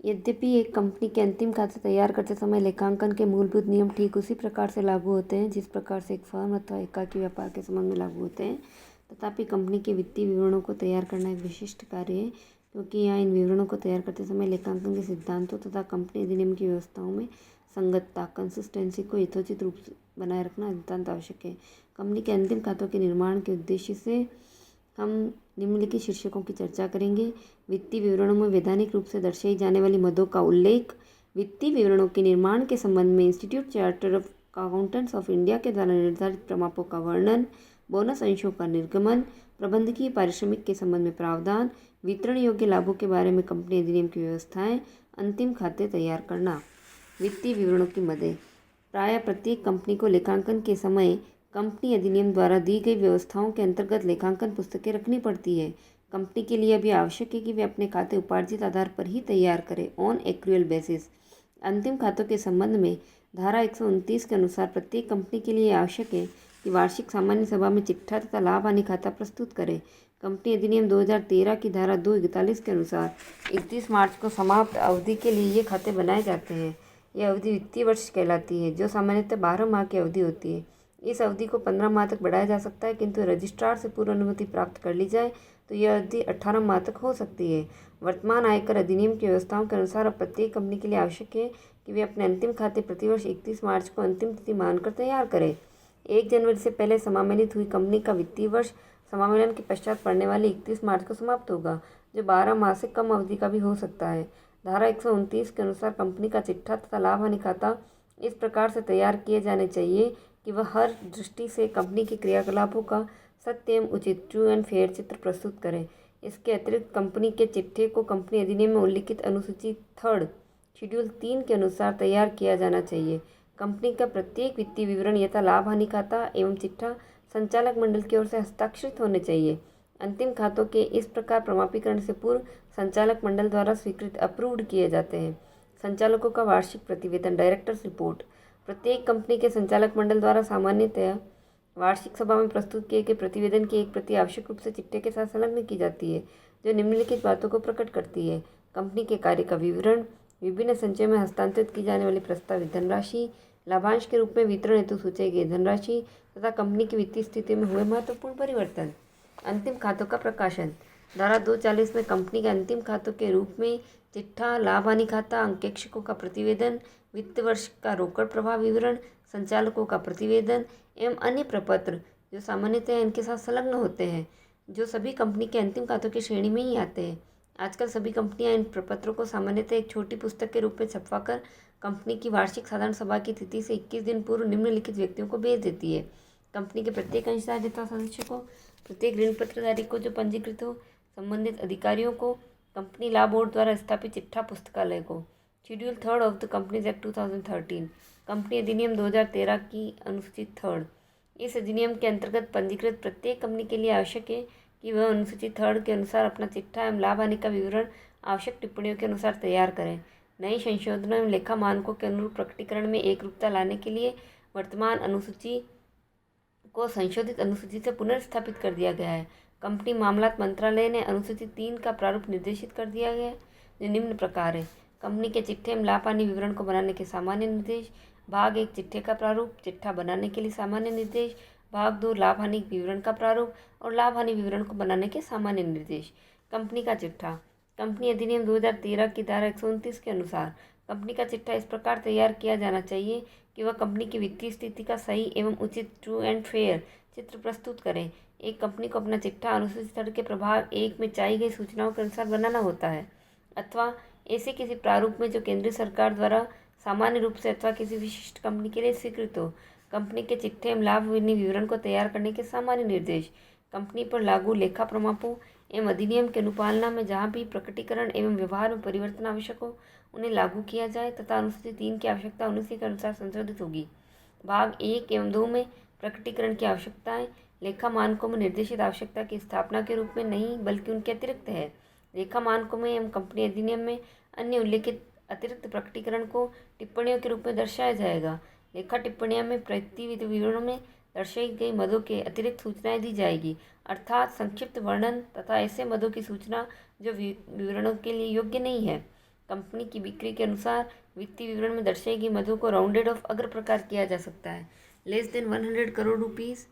यद्यपि एक कंपनी के अंतिम खाते तैयार करते समय लेखांकन के मूलभूत नियम ठीक उसी प्रकार से लागू होते हैं जिस प्रकार से एक फर्म अथवा एकाकी व्यापार के संबंध में लागू होते हैं, तथापि कंपनी के वित्तीय विवरणों को तैयार करना एक विशिष्ट कार्य है, क्योंकि यहाँ इन विवरणों को तैयार करते समय लेखांकन के सिद्धांतों तथा कंपनी अधिनियम की व्यवस्थाओं में संगतता कंसिस्टेंसी को यथोचित रूप से बनाए रखना अत्यंत आवश्यक है। कंपनी के अंतिम खातों के निर्माण के उद्देश्य से हम निम्नलिखित शीर्षकों की चर्चा करेंगे। वित्तीय विवरणों में वैधानिक रूप से दर्शाई जाने वाली मदों का उल्लेख, वित्तीय विवरणों के निर्माण के संबंध में institute charter of accountants of India के द्वारा निर्धारित प्रमापों का वर्णन, बोनस अंशों का निर्गमन, प्रबंधकीय पारिश्रमिक के संबंध में प्रावधान, वितरण योग्य लाभों के बारे में कंपनी अधिनियम की व्यवस्थाएं, अंतिम खाते तैयार करना। वित्तीय विवरणों की मदें प्रायः प्रत्येक कंपनी को लेखांकन के समय कंपनी अधिनियम द्वारा दी गई व्यवस्थाओं के अंतर्गत लेखांकन पुस्तकें रखनी पड़ती है। कंपनी के लिए भी आवश्यक है कि वे अपने खाते उपार्जित आधार पर ही तैयार करें, ऑन एक्रूअल बेसिस। अंतिम खातों के संबंध में धारा 129 के अनुसार प्रत्येक कंपनी के लिए आवश्यक है कि वार्षिक सामान्य सभा में चिट्ठा तथा लाभ हानि खाता प्रस्तुत करें। कंपनी अधिनियम 2013 की धारा 241 के अनुसार 31 मार्च को समाप्त अवधि के लिए ये खाते बनाए जाते हैं। यह अवधि वित्तीय वर्ष कहलाती है, जो सामान्यतः 12 माह की अवधि होती है। इस अवधि को 15 माह तक बढ़ाया जा सकता है, किंतु रजिस्ट्रार से पूर्व अनुमति प्राप्त कर ली जाए तो यह अवधि 18 माह तक हो सकती है। वर्तमान आयकर अधिनियम की व्यवस्थाओं के अनुसार अब प्रत्येक कंपनी के लिए आवश्यक है कि वे अपने अंतिम खाते प्रतिवर्ष 31 मार्च को अंतिम तिथि मानकर तैयार करें। 1 जनवरी से पहले समामेलित हुई कंपनी का वित्तीय वर्ष समामेलन के पश्चात पड़ने वाले 31 मार्च को समाप्त होगा, जो 12 माह से कम अवधि का भी हो सकता है। धारा 129 के अनुसार कंपनी का चिट्ठा तथा लाभ हानि खाता इस प्रकार से तैयार किए जाने चाहिए कि वह हर दृष्टि से कंपनी के क्रियाकलापों का सत्य एवं उचित ट्रू एंड फेयर चित्र प्रस्तुत करें। इसके अतिरिक्त कंपनी के चिट्ठे को कंपनी अधिनियम में उल्लिखित अनुसूची 3 शेड्यूल 3 के अनुसार तैयार किया जाना चाहिए। कंपनी का प्रत्येक वित्तीय विवरण यथा लाभ हानि खाता एवं चिट्ठा संचालक मंडल की ओर से हस्ताक्षरित होने चाहिए। अंतिम खातों के इस प्रकार प्रमाणीकरण से पूर्व संचालक मंडल द्वारा स्वीकृत अप्रूव्ड किए जाते हैं। संचालकों का वार्षिक प्रतिवेदन डायरेक्टर्स रिपोर्ट प्रत्येक कंपनी के संचालक मंडल द्वारा सामान्यतया वार्षिक सभा में प्रस्तुत किए गए प्रतिवेदन की एक प्रति आवश्यक रूप से चिट्ठे के साथ संलग्न की जाती है, जो निम्नलिखित बातों को प्रकट करती है। कंपनी के कार्य का विवरण, विभिन्न संचय में हस्तांतरित की जाने वाली प्रस्तावित धनराशि, लाभांश के रूप में वितरण हेतु सोची गई धनराशि तथा कंपनी की वित्तीय स्थिति में हुए महत्वपूर्ण परिवर्तन। अंतिम खातों का प्रकाशन धारा 240 में कंपनी के अंतिम खातों के रूप में चिट्ठा, लाभ हानि खाता, अंकेक्षकों का प्रतिवेदन, वित्त वर्ष का रोकड़ प्रवाह विवरण, संचालकों का प्रतिवेदन एवं अन्य प्रपत्र जो सामान्यतः इनके साथ संलग्न होते हैं, जो सभी कंपनी के अंतिम खातों की श्रेणी में ही आते हैं। आजकल सभी कंपनियां इन प्रपत्रों को सामान्यतः एक छोटी पुस्तक के रूप में छपवाकर कंपनी की वार्षिक साधारण सभा की तिथि से 21 दिन पूर्व निम्नलिखित व्यक्तियों को भेज देती है। कंपनी के प्रत्येक अंशधारी तथा सदस्य को, प्रत्येक ऋण पत्रधारी को जो पंजीकृत हो, संबंधित अधिकारियों को, कंपनी लॉ बोर्ड द्वारा स्थापित चिट्ठा पुस्तकालय को। Schedule 3 of the companies act 2013 company अधिनियम 2013 की अनुसूची 3। इस अधिनियम के अंतर्गत पंजीकृत प्रत्येक कंपनी के लिए आवश्यक है कि वह अनुसूची 3 के अनुसार अपना चिट्ठा एवं लाभ हानि का विवरण आवश्यक टिप्पणियों के अनुसार तैयार करें। नई संशोधनों एवं लेखा मानकों के अनुरूप प्रकटीकरण में एकरूपता लाने के लिए वर्तमान अनुसूची को संशोधित अनुसूची से पुनर्स्थापित कर दिया गया है। कंपनी मामलात मंत्रालय ने अनुसूची 3 का प्रारूप निर्देशित कर दिया गया है, जो निम्न प्रकार है। कंपनी के चिट्ठे एवं लाभ हानि विवरण को बनाने के सामान्य निर्देश। भाग 1 चिट्ठे का प्रारूप, चिट्ठा बनाने के लिए सामान्य निर्देश। भाग 2 लाभ हानि विवरण का प्रारूप और लाभ हानि विवरण को बनाने के सामान्य निर्देश। कंपनी का चिट्ठा कंपनी अधिनियम 2013 की धारा 129 के अनुसार कंपनी का चिट्ठा इस प्रकार तैयार किया जाना चाहिए कि वह कंपनी की वित्तीय स्थिति का सही एवं उचित ट्रू एंड फेयर चित्र प्रस्तुत करें। एक कंपनी को अपना चिट्ठा अनुसूची 3 के प्रभाग 1 में चाहिए गई सूचनाओं के अनुसार बनाना होता है, अथवा ऐसे किसी प्रारूप में जो केंद्रीय सरकार द्वारा सामान्य रूप से अथवा किसी विशिष्ट कंपनी के लिए स्वीकृत हो। कंपनी के चिट्ठे एवं लाभ हानि विवरण को तैयार करने के सामान्य निर्देश। कंपनी पर लागू लेखा प्रमापों एवं अधिनियम के अनुपालना में जहाँ भी प्रकटीकरण एवं व्यवहार में परिवर्तन आवश्यक हो, उन्हें लागू किया जाए तथा अनुसूची 3 की आवश्यकता उसी के अनुसार संशोधित होगी। भाग 1 एवं 2 में प्रकटीकरण की आवश्यकताएं लेखा मानकों में निर्देशित आवश्यकता की स्थापना के रूप में नहीं, बल्कि उनके अतिरिक्त है। लेखा मानकों में एवं कंपनी अधिनियम में अन्य उल्लेखित अतिरिक्त प्रकटीकरण को टिप्पणियों के रूप में दर्शाया जाएगा। लेखा टिप्पणियों में प्रति विवरणों में दर्शाई गई मदों के अतिरिक्त सूचनाएं दी जाएगी, अर्थात संक्षिप्त वर्णन तथा ऐसे मदों की सूचना जो विवरणों के लिए योग्य नहीं है। कंपनी की बिक्री के अनुसार वित्तीय विवरण में दर्शाई गई मदों को राउंडेड ऑफ अगर प्रकार किया जा सकता है। Less than 100 crore rupees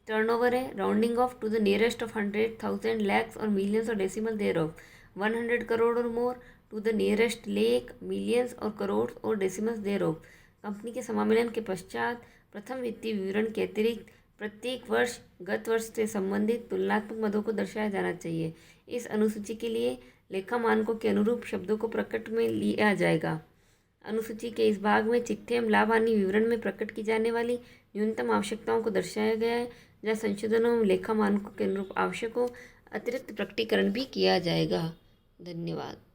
turnover है, rounding off to the nearest of 100,000 lakhs और मिलियंस और डेसिमल देयर ऑफ 100 करोड़ और more to the nearest lakh millions और करोड़ और डेसिमल्स देयर ऑफ। कंपनी के समामेलन के पश्चात प्रथम वित्तीय विवरण के अतिरिक्त प्रत्येक वर्ष गत वर्ष से संबंधित तुलनात्मक मदों को दर्शाया जाना चाहिए। इस अनुसूची के लिए लेखा मानकों के अनुरूप शब्दों को प्रकट में लिया जाएगा। अनुसूची के इस भाग में चिट्ठे एवं लाभ हानि विवरण में प्रकट की जाने वाली न्यूनतम आवश्यकताओं को दर्शाया गया है, जहाँ संशोधनों एवं लेखा मानकों के अनुरूप आवश्यक हो अतिरिक्त प्रकटीकरण भी किया जाएगा। धन्यवाद।